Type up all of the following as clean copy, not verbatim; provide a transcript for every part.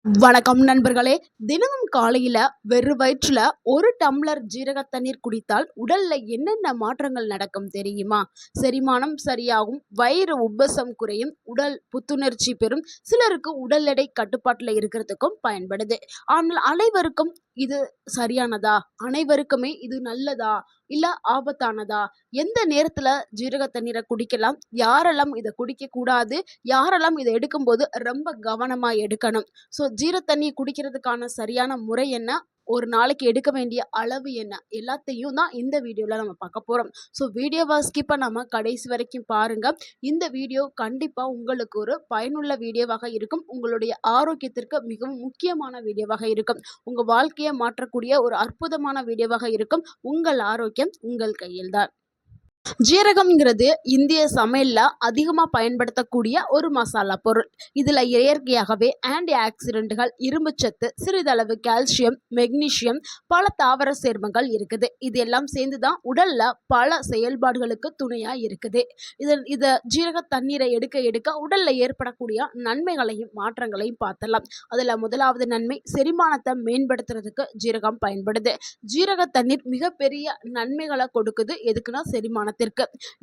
வணக்கம் நண்பர்களே. தினமும் காலையில வெறும் வயிற்றுல ஒரு டம்ளர் ஜீரக தண்ணீர் குடித்தால் உடல்ல என்னென்ன மாற்றங்கள் நடக்கும் தெரியுமா? செரிமானம் சரியாகும், வயிறு உப்பசம் குறையும், உடல் புத்துணர்ச்சி பெறும், சிலருக்கு உடல் எடை கட்டுப்பாட்டுல இருக்கிறதுக்கும் பயன்படுது. ஆனால் அனைவருக்கும் இது சரியானதா? அனைவருக்குமே இது நல்லதா இல்ல ஆபத்தானதா? எந்த நேரத்துல ஜீரக தண்ணீரை குடிக்கலாம்? யாரெல்லாம் இதை குடிக்க கூடாது? யாரெல்லாம் இதை எடுக்கும்போது ரொம்ப கவனமா எடுக்கணும்? ஸோ ஜீர தண்ணி குடிக்கிறதுக்கான சரியான முறை என்ன? ஒரு நாளைக்கு எடுக்க வேண்டிய அளவு என்ன? எல்லாத்தையும் தான் இந்த வீடியோவில் நம்ம பார்க்க போகிறோம். ஸோ வீடியோவை ஸ்கிப் பண்ணாம கடைசி வரைக்கும் பாருங்க. இந்த வீடியோ கண்டிப்பாக உங்களுக்கு ஒரு பயனுள்ள வீடியோவாக இருக்கும். உங்களுடைய ஆரோக்கியத்திற்கு மிகவும் முக்கியமான வீடியோவாக இருக்கும். உங்கள் வாழ்க்கையை மாற்றக்கூடிய ஒரு அற்புதமான வீடியோவாக இருக்கும். உங்கள் ஆரோக்கியம் உங்கள் கையில்தான். ஜீரகம்ங்கிறது இந்திய சமையல்ல அதிகமா பயன்படுத்தக்கூடிய ஒரு மசாலா பொருள். இதுல இயற்கையாகவே ஆன்டி ஆக்சிடென்ட்கள், இரும்புச்சத்து, சிறிதளவு கால்சியம், மெக்னீசியம், பல தாவர சேர்மங்கள் இருக்குது. இது எல்லாம் சேர்ந்துதான் உடல்ல பல செயல்பாடுகளுக்கு துணையா இருக்குது. இத ஜீரக தண்ணீரை எடுக்க எடுக்க உடல்ல ஏற்படக்கூடிய நன்மைகளையும் மாற்றங்களையும் பார்த்தலாம். அதுல முதலாவது நன்மை, செரிமானத்தை மேம்படுத்துறதுக்கு ஜீரகம் பயன்படுது. ஜீரக தண்ணீர் மிகப்பெரிய நன்மைகளை கொடுக்குது. எதுக்குன்னா செரிமானத்திற்கு.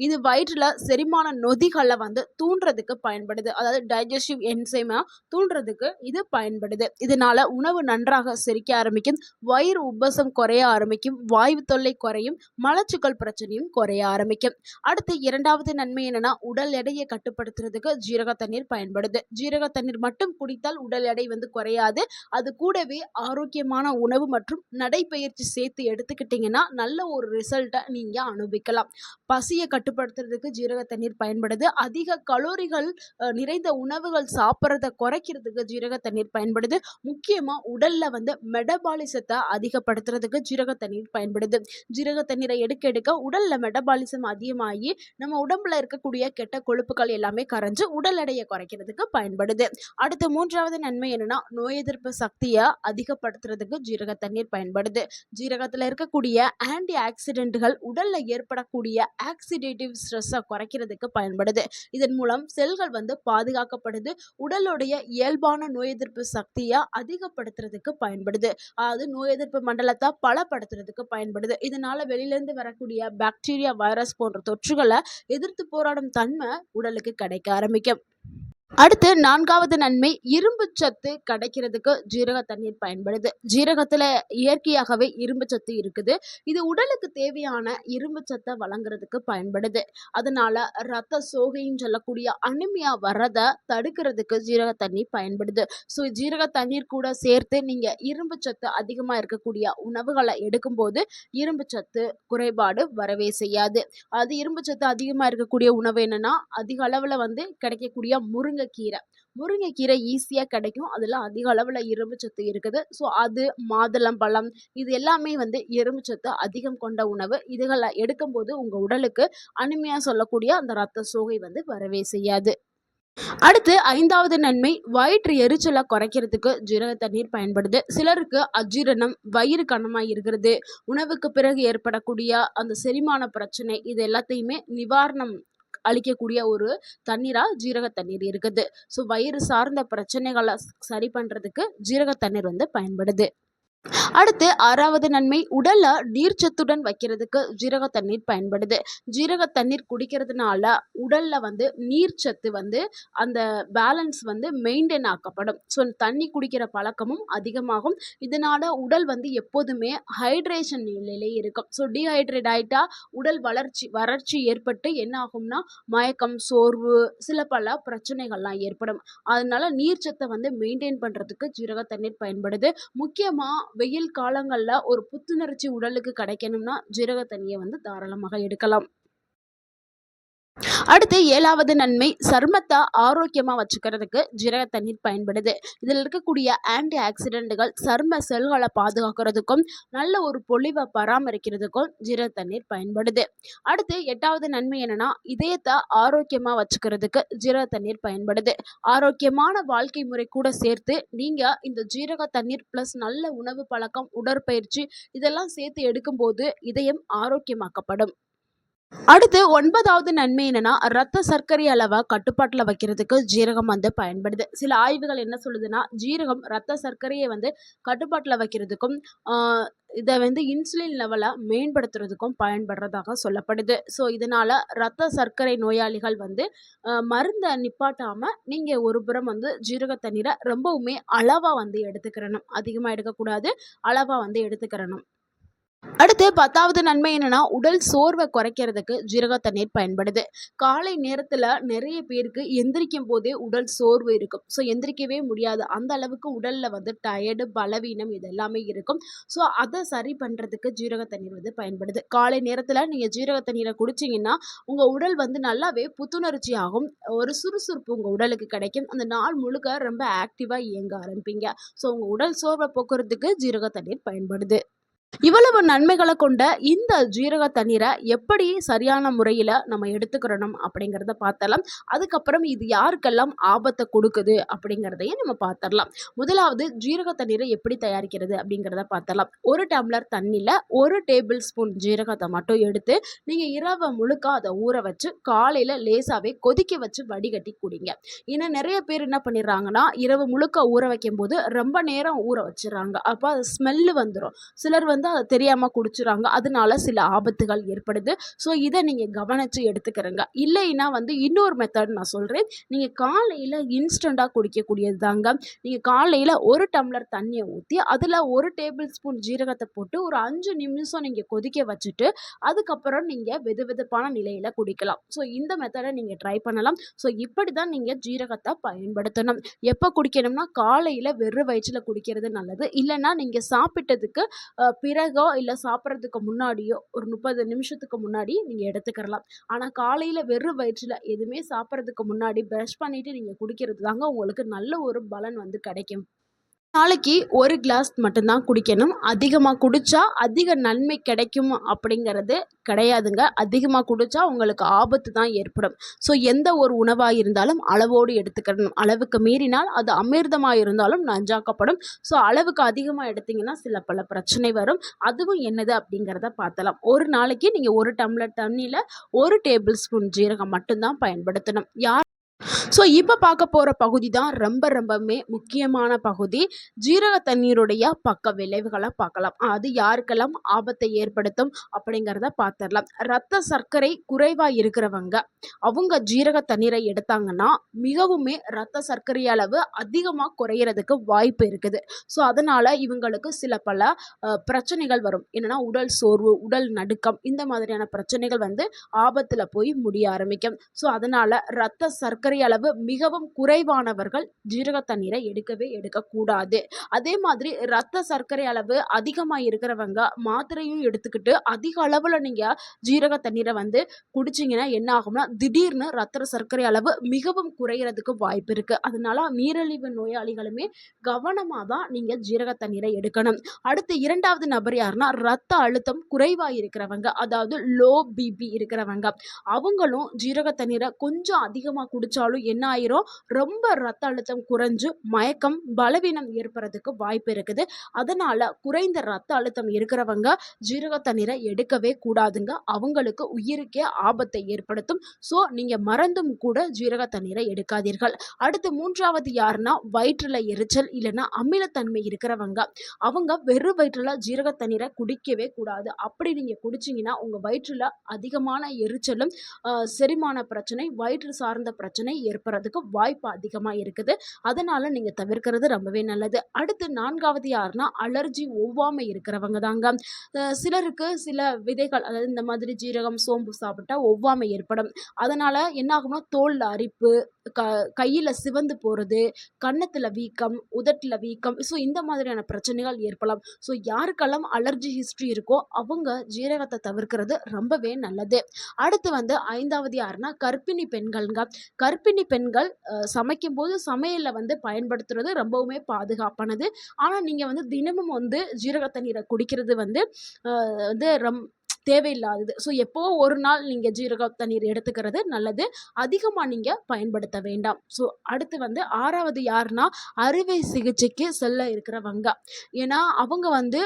இது வயிற்றுல செரிமான நொதிகளை தூண்டுறதுக்கு பயன்படுது. அதாவது டைஜஸ்டிவ் என்சைமை தூண்டுறதுக்கு இது பயன்படுது. இதனால உணவு நன்றாக செரிக்க ஆரம்பிக்கும், வயிறு உப்பசம் குறைய ஆரம்பிக்கும், வாயு தொல்லை குறையும், மலச்சிக்கல் பிரச்சனையும் குறைய ஆரம்பிக்கும். அடுத்து இரண்டாவது நன்மை என்னன்னா, உடல் எடையை கட்டுப்படுத்துறதுக்கு ஜீரக தண்ணீர் பயன்படுது. ஜீரக தண்ணீர் மட்டும் குடித்தால் உடல் எடை குறையாது. அது கூடவே ஆரோக்கியமான உணவு மற்றும் நடைப்பயிற்சி சேர்த்து எடுத்துக்கிட்டீங்கன்னா நல்ல ஒரு ரிசல்ட்டை நீங்க அனுபவிக்கலாம். பசியை கட்டுப்படுத்துறதுக்கு ஜீரக தண்ணீர் பயன்படுது. அதிக கலோரிகள் நிறைந்த உணவுகள் சாப்பிட்றத குறைக்கிறதுக்கு ஜீரக தண்ணீர் பயன்படுது. முக்கியமாக உடல்ல மெட்டபாலிசத்தை அதிகப்படுத்துறதுக்கு ஜீரக தண்ணீர் பயன்படுது. ஜீரக தண்ணீரை எடுக்க எடுக்க உடல்ல மெட்டபாலிசம் அதிகமாகி நம்ம உடம்புல இருக்கக்கூடிய கெட்ட கொழுப்புகள் எல்லாமே கரைஞ்சு உடல் எடையை குறைக்கிறதுக்கு பயன்படுது. அடுத்த மூன்றாவது நன்மை என்னன்னா, நோய் எதிர்ப்பு சக்தியை அதிகப்படுத்துறதுக்கு ஜீரக தண்ணீர் பயன்படுது. ஜீரகத்தில் இருக்கக்கூடிய ஆன்டி ஆக்சிடென்ட்கள் உடல்ல ஏற்படக்கூடிய ஆக்சிடேட்டிவ் ஸ்ட்ரெஸ்ஸை குறைக்கிறதுக்கு பயன்படுது. இதன் மூலம் செல்கள் பாதுகாக்கப்படுது. உடலுடைய இயல்பான நோய் எதிர்ப்பு சக்தியை அதிகப்படுத்துறதுக்கு பயன்படுது. அதாவது நோய் எதிர்ப்பு மண்டலத்தை பலப்படுத்துறதுக்கு பயன்படுது. இதனால வெளியிலேருந்து வரக்கூடிய பாக்டீரியா, வைரஸ் போன்ற தொற்றுகளை எதிர்த்து போராடும் தன்மை உடலுக்கு கிடைக்க ஆரம்பிக்கும். அடுத்து நான்காவது நன்மை, இரும்பு சத்து கிடைக்கிறதுக்கு ஜீரக தண்ணீர் பயன்படுது. ஜீரகத்துல இயற்கையாகவே இரும்பு சத்து இருக்குது. இது உடலுக்கு தேவையான இரும்பு சத்தை வழங்குறதுக்கு பயன்படுது. அதனால ரத்த சோகைன்னு சொல்லக்கூடிய அனிமியா வரதை தடுக்கிறதுக்கு ஜீரக தண்ணீர் பயன்படுது. ஸோ ஜீரக தண்ணீர் கூட சேர்த்து நீங்க இரும்பு சத்து அதிகமாக இருக்கக்கூடிய உணவுகளை எடுக்கும்போது இரும்பு சத்து குறைபாடு வரவே செய்யாது. அது இரும்பு சத்து அதிகமாக இருக்கக்கூடிய உணவு என்னன்னா, அதிக அளவில் கிடைக்கக்கூடிய முருங்கைக்கீரை ஈஸியாக கிடைக்கும். அதில் அதிக அளவில் இரும்பு சத்து இருக்குது. ஸோ அது, மாதுளம்பழம், இது எல்லாமே இரும்பு சத்து அதிகம் கொண்ட உணவு. இதுகளை எடுக்கும்போது உங்கள் உடலுக்கு அனிமியா சொல்லக்கூடிய அந்த ரத்த சோகை வரவே செய்யாது. அடுத்து ஐந்தாவது நன்மை, வயிற்று எரிச்சலை குறைக்கிறதுக்கு ஜீரக தண்ணீர் பயன்படுது. சிலருக்கு அஜீரணம், வயிறு கனமாக இருக்கிறது, உணவுக்கு பிறகு ஏற்படக்கூடிய அந்த செரிமான பிரச்சனை, இது எல்லாத்தையுமே நிவாரணம் அளிக்கக்கூடிய ஒரு தண்ணீரா ஜீரக தண்ணீர் இருக்குது. ஸோ வயிறு சார்ந்த பிரச்சனைகளை சரி பண்றதுக்கு ஜீரக தண்ணீர் பயன்படுது. அடுத்து ஆறாவது நன்மை, உடல்ல நீர்ச்சத்துடன் வைக்கிறதுக்கு ஜீரக தண்ணீர் பயன்படுது. ஜீரக தண்ணீர் குடிக்கிறதுனால உடல்ல நீர்ச்சத்து அந்த பேலன்ஸ் மெயின்டைன் ஆக்கப்படும். ஸோ தண்ணி குடிக்கிற பழக்கமும் அதிகமாகும். இதனால உடல் எப்போதுமே ஹைட்ரேஷன் நிலையிலே இருக்கும். ஸோ டீஹைட்ரேட் ஆயிட்டா உடல் வறட்சி ஏற்பட்டு என்ன ஆகும்னா, மயக்கம், சோர்வு, சில பல பிரச்சனைகள்லாம் ஏற்படும். அதனால நீர்ச்சத்தை மெயின்டைன் பண்றதுக்கு ஜீரக தண்ணீர் பயன்படுது. முக்கியமா வெயில் காலங்கள்ல ஒரு புத்துணர்ச்சி உடலுக்கு கிடைக்கணும்னா ஜீரக தண்ணியை தாராளமாக எடுக்கலாம். அடுத்து ஏழாவது நன்மை, சருமத்தை ஆரோக்கியமா வச்சுக்கிறதுக்கு ஜீரக தண்ணீர் பயன்படுது. இதில் இருக்கக்கூடிய ஆன்டி ஆக்சிடென்ட்கள் சரும செல்களை பாதுகாக்கிறதுக்கும் நல்ல ஒரு பொலிவை பராமரிக்கிறதுக்கும் ஜீரக தண்ணீர் பயன்படுது. அடுத்து எட்டாவது நன்மை என்னன்னா, இதயத்தை ஆரோக்கியமா வச்சுக்கிறதுக்கு ஜீரக தண்ணீர் பயன்படுது. ஆரோக்கியமான வாழ்க்கை முறை கூட சேர்த்து நீங்க இந்த ஜீரக தண்ணீர் பிளஸ் நல்ல உணவு பழக்கம், உடற்பயிற்சி இதெல்லாம் சேர்த்து எடுக்கும்போது இதயம் ஆரோக்கியமாக்கப்படும். அடுத்து 9வது நன்மை என்னன்னா, ரத்த சர்க்கரை அளவ கட்டுப்பாட்டுல வைக்கிறதுக்கு ஜீரகம் வந்து பயன்படுது. சில ஆய்வுகள் என்ன சொல்லுதுன்னா, ஜீரகம் ரத்த சர்க்கரைய வந்து கட்டுப்பாட்டுல வைக்கிறதுக்கும், ஆ இத வந்து இன்சுலின் லெவல மேம்படுத்துறதுக்கும் பயன்படுறதாக சொல்லப்படுது. ஸோ, இதனால ரத்த சர்க்கரை நோயாளிகள் வந்து மருந்த நிப்பாட்டாம, நீங்க ஒரு புறம் வந்து ஜீரக தண்ணீர ரொம்பவுமே அளவா வந்து எடுத்துக்கிறணும். அதிகமா எடுக்கக்கூடாது. அளவா வந்து எடுத்துக்கிறணும். அடுத்து 10வது நன்மை என்னன்னா, உடல் சோர்வ குறைக்கிறதுக்கு ஜீரக தண்ணீர் பயன்படுது. காலை நேரத்துல நெறைய பேருக்கு எந்திரிக்கும் போதே உடல் சோர்வு இருக்கும். ஸோ எந்திரிக்கவே முடியாது. அந்த அளவுக்கு உடல்ல வந்து டயர்டு, பலவீனம் இது எல்லாமே இருக்கும். ஸோ அத சரி பண்றதுக்கு ஜீரக தண்ணீர் வந்து பயன்படுது. காலை நேரத்துல நீங்க ஜீரக தண்ணீர குடிச்சீங்கன்னா, உங்க உடல் வந்து நல்லாவே புத்துணர்ச்சியாகும். ஒரு சுறுசுறுப்பு உங்க உடலுக்கு கிடைக்கும். அந்த நாள் முழுக்க ரொம்ப ஆக்டிவா இயங்க ஆரம்பிப்பீங்க. ஸோ உங்க உடல் சோர்வ போக்குறதுக்கு ஜீரக தண்ணீர் பயன்படுது. இவ்வளவு நன்மைகள கொண்ட இந்த ஜீரக தண்ணீர எப்படி சரியான முறையில நம்ம எடுத்துக்கிறணும் அப்படிங்கிறத பார்த்தரலாம். அதுக்கப்புறம் இது யாருக்கெல்லாம் ஆபத்த குடுக்குது அப்படிங்கிறதையும் நம்ம பார்த்தரலாம். முதலாவது ஜீரக தண்ணீர எப்படி தயாரிக்கிறது அப்படிங்கிறத பார்த்தரலாம். 1 டம்ளர் தண்ணீல 1 டேபிள் ஸ்பூன் ஜீரகத்த மட்டும் எடுத்து, நீங்க இரவு முழுக்க அத ஊற வச்சு, காலையில லேசாவே கொதிக்க வச்சு வடிகட்டி குடிங்க. ஏன்னா நெறைய பேர் என்ன பண்ணிடுறாங்கன்னா, இரவு முழுக்க ஊற வைக்கும்போது ரொம்ப நேரம் ஊற வச்சுர்றாங்க. அப்ப அது ஸ்மெல்லு வந்துரும். சிலர் வந்து அத தெரியாம குடிச்சுறாங்க. அதனால சில ஆபத்துகள் ஏற்படுது. ஸோ இத நீங்க கவனிச்சு எடுத்துக்கிறங்க. இல்லைன்னா வந்து இன்னொரு மெத்தட் நான் சொல்றேன். நீங்க காலையில இன்ஸ்டன்ட்டா குடிக்கக்கூடியது தாங்க. நீங்க காலையில 1 டம்ளர் தண்ணிய ஊத்தி, அதுல 1 டேபிள் ஸ்பூன் ஜீரகத்த போட்டு ஒரு 5 நிமிஷம் நீங்க கொதிக்க வச்சுட்டு, அதுக்கப்புறம் நீங்க வெதுவெதுப்பான நிலையில குடிக்கலாம். ஸோ இந்த மெத்தட நீங்க ட்ரை பண்ணலாம். ஸோ இப்படி தான் நீங்க ஜீரகத்த பயன்படுத்தணும். எப்ப குடிக்கணும்னா, காலையில வெறும் வயிற்றுல குடிக்கிறது நல்லது. இல்லன்னா நீங்க சாப்பிட்டதுக்கு பிறகோ இல்ல சாப்பிட்றதுக்கு முன்னாடியோ ஒரு 30 நிமிஷத்துக்கு முன்னாடி நீங்க எடுத்துக்கிறலாம். ஆனா காலையில வெறும் வயிற்றுல எதுவுமே சாப்பிட்றதுக்கு முன்னாடி பிரஷ் பண்ணிட்டு நீங்க குடிக்கிறது தாங்க உங்களுக்கு நல்ல ஒரு பலன் வந்து கிடைக்கும். நாளைக்கு 1 கிளாஸ் மட்டும் தான் குடிக்கணும். அதிகமா குடிச்சா அதிக நன்மை கிடைக்கும் அப்படிங்கிறது கிடையாதுங்க. அதிகமா குடிச்சா உங்களுக்கு ஆபத்து தான் ஏற்படும். ஸோ எந்த ஒரு உணவா இருந்தாலும் அளவோடு எடுத்துக்கணும். அளவுக்கு மீறினால் அது அமிர்தமா இருந்தாலும் நஞ்சாக்கப்படும். ஸோ அளவுக்கு அதிகமா எடுத்தீங்கன்னா சில பல பிரச்சனை வரும். அதுவும் என்னது அப்படிங்கிறத பார்த்தலாம். ஒரு நாளைக்கு நீங்க 1 டம்ளர் தண்ணீல 1 டேபிள் ஸ்பூன் ஜீரகம் மட்டும் தான் பயன்படுத்தணும். ஸோ இப்போ பார்க்க போற பகுதி தான் ரொம்பவுமே முக்கியமான பகுதி. ஜீரக தண்ணீருடைய பக்க விளைவுகள பார்க்கலாம். அது யாருக்கெல்லாம் ஆபத்தை ஏற்படுத்தும் அப்படிங்கிறத பார்த்துரலாம். ரத்த சர்க்கரை குறைவா இருக்கிறவங்க, அவங்க ஜீரக தண்ணீரை எடுத்தாங்கன்னா, மிகவுமே ரத்த சர்க்கரை அளவு அதிகமா குறையறதுக்கு வாய்ப்பு இருக்குது. ஸோ அதனால இவங்களுக்கு சில பல பிரச்சனைகள் வரும். என்னன்னா உடல் சோர்வு, உடல் நடுக்கம் இந்த மாதிரியான பிரச்சனைகள் வந்து ஆபத்துல போய் முடிய ஆரம்பிக்கும். ஸோ அதனால ரத்த சர்க்கரை அளவு மிகவும் குறைவானவர்கள் ஜீரக தண்ணீரை எடுக்கக்கூடாது. அதே மாதிரி ரத்த சர்க்கரை அளவு அதிகமா இருக்கிறவங்க மாத்திரையும் எடுத்துக்கிட்டு அதிக அளவுல நீங்க ஜீரக தண்ணீரை வந்து குடிச்சீங்கன்னா என்ன ஆகும்னா, திடீர்னு ரத்த சர்க்கரை அளவு மிகவும் குறையறதுக்கு வாய்ப்பு இருக்கு. அதனால நீரிழிவு நோயாளிகளுமே கவனமா தான் நீங்க ஜீரக தண்ணீரை எடுக்கணும். அடுத்து 2வது நபர் யாருன்னா, ரத்த அழுத்தம் குறைவா இருக்கிறவங்க. அதாவது லோ பிபி இருக்கிறவங்க. அவங்களும் ஜீரக தண்ணீர கொஞ்சம் அதிகமா குடிச்சாலும் என்ன ஆயிரும், ரொம்ப ரத்த அழுத்தம் குறைஞ்சு மயக்கம், பலவீனம் ஏற்படுறதுக்கு வாய்ப்பு இருக்குது. அதனால குறைந்த ரத்த அழுத்தம் இருக்கிறவங்க ஜீரக தண்ணீர எடுக்கவே கூடாதுங்க. அவங்களுக்கு உயிருக்கே ஆபத்தை ஏற்படுத்தும். ஸோ நீங்க மறந்தும் கூட ஜீரக தண்ணீரை எடுக்காதீர்கள். அடுத்து 3வது யாருன்னா, வயிற்றுல எரிச்சல் இல்லன்னா அமிலத்தன்மை இருக்கிறவங்க. அவங்க வெறும் வயிற்றுல ஜீரக தண்ணீர குடிக்கவே கூடாது. அப்படி நீங்க குடிச்சீங்கன்னா, உங்க வயிற்றுல அதிகமான எரிச்சலும், செரிமான பிரச்சனை, வயிற்று சார்ந்த பிரச்சனை ஏற்படுறதுக்கு வாய்ப்பு அதிகமா இருக்குது. அதனால நீங்க தவிர்க்கிறது ரொம்பவே நல்லது. அடுத்து 4வது யாருன்னா, அலர்ஜி ஒவ்வாமை இருக்கிறவங்க தாங்க. சிலருக்கு சில விதைகள், அதாவது இந்த மாதிரி ஜீரகம், சோம்பு சாப்பிட்டா ஒவ்வாமை ஏற்படும். அதனால என்ன ஆகும்னா, தோல்ல அரிப்பு, க கையில சிவந்து போறது, கன்னத்துல வீக்கம், உதட்டுல வீக்கம், ஸோ இந்த மாதிரியான பிரச்சனைகள் ஏற்படலாம். ஸோ யாருக்கெல்லாம் அலர்ஜி ஹிஸ்ட்ரி இருக்கோ அவங்க ஜீரகத்த தவிர்க்கிறது ரொம்பவே நல்லது. அடுத்து வந்து 5வது யாருன்னா, கர்ப்பிணி பெண்கள்ங்க. கர்ப்பிணி பெண்கள் சமைக்கும்போது சமையல்ல வந்து பயன்படுத்துறது ரொம்பவுமே பாதுகாப்பானது. ஆனா நீங்க வந்து தினமும் வந்து ஜீரக தண்ணீர குடிக்கிறது வந்து வந்து தேவையில்லாதது. ஸோ எப்பவோ ஒரு நாள் நீங்க ஜீரக தண்ணீர் எடுத்துக்கிறது நல்லது. அதிகமா நீங்க பயன்படுத்த வேண்டாம். ஸோ அடுத்து வந்து 6வது யாருன்னா, அறுவை சிகிச்சைக்கு செல்ல இருக்கிறவங்க. ஏன்னா அவங்க வந்து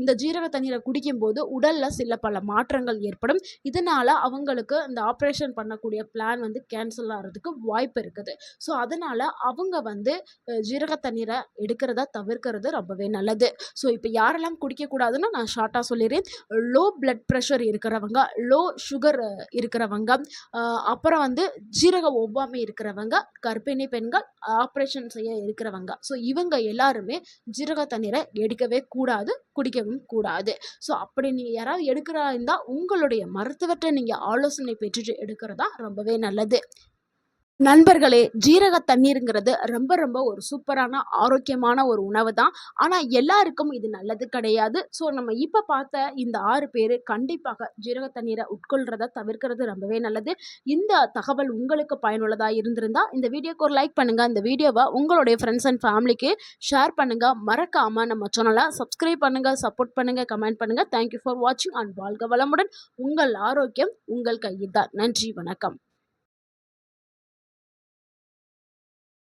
இந்த ஜீரக தண்ணீரை குடிக்கும்போது உடலில் சில பல மாற்றங்கள் ஏற்படும். இதனால் அவங்களுக்கு இந்த ஆப்ரேஷன் பண்ணக்கூடிய பிளான் வந்து கேன்சல் ஆகிறதுக்கு வாய்ப்பு இருக்குது. ஸோ அதனால் அவங்க வந்து ஜீரக தண்ணீரை எடுக்கிறத தவிர்க்கிறது ரொம்பவே நல்லது. ஸோ இப்போ யாரெல்லாம் குடிக்கக்கூடாதுன்னு நான் ஷார்ட்டாக சொல்லிடுறேன். லோ பிளட் ப்ரெஷர் இருக்கிறவங்க, லோ சுகர் இருக்கிறவங்க, அப்புறம் வந்து ஜீரக ஒவ்வாமை இருக்கிறவங்க, கர்ப்பிணி பெண்கள், ஆப்ரேஷன் செய்ய இருக்கிறவங்க. ஸோ இவங்க எல்லாருமே ஜீரக தண்ணீரை எடுக்கவே கூடாது, குடிக்கவும் கூடாது. ஸோ அப்படி நீங்கள் யாராவது எடுக்கிறா இருந்தால் உங்களுடைய மருத்துவர்கிட்ட நீங்கள் ஆலோசனை பெற்றுட்டு எடுக்கிறதா ரொம்பவே நல்லது. நண்பர்களே, ஜீரக தண்ணீருங்கிறது ரொம்ப ரொம்ப ஒரு சூப்பரான ஆரோக்கியமான ஒரு உணவு தான். ஆனால் எல்லாருக்கும் இது நல்லது கிடையாது. ஸோ நம்ம இப்போ பார்த்த இந்த 6 பேர் கண்டிப்பாக ஜீரக தண்ணீரை உட்கொள்றத தவிர்க்கிறது ரொம்பவே நல்லது. இந்த தகவல் உங்களுக்கு பயனுள்ளதாக இருந்திருந்தா இந்த வீடியோக்கு ஒரு லைக் பண்ணுங்கள். இந்த வீடியோவை உங்களுடைய ஃப்ரெண்ட்ஸ் அண்ட் ஃபேமிலிக்கு ஷேர் பண்ணுங்கள். மறக்காமல் நம்ம சேனலை சப்ஸ்கிரைப் பண்ணுங்கள், சப்போர்ட் பண்ணுங்கள், கமெண்ட் பண்ணுங்கள். தேங்க்யூ ஃபார் வாட்சிங் அண்ட் வாழ்க வளமுடன். உங்கள் ஆரோக்கியம் உங்கள் கையில் தான். நன்றி, வணக்கம்.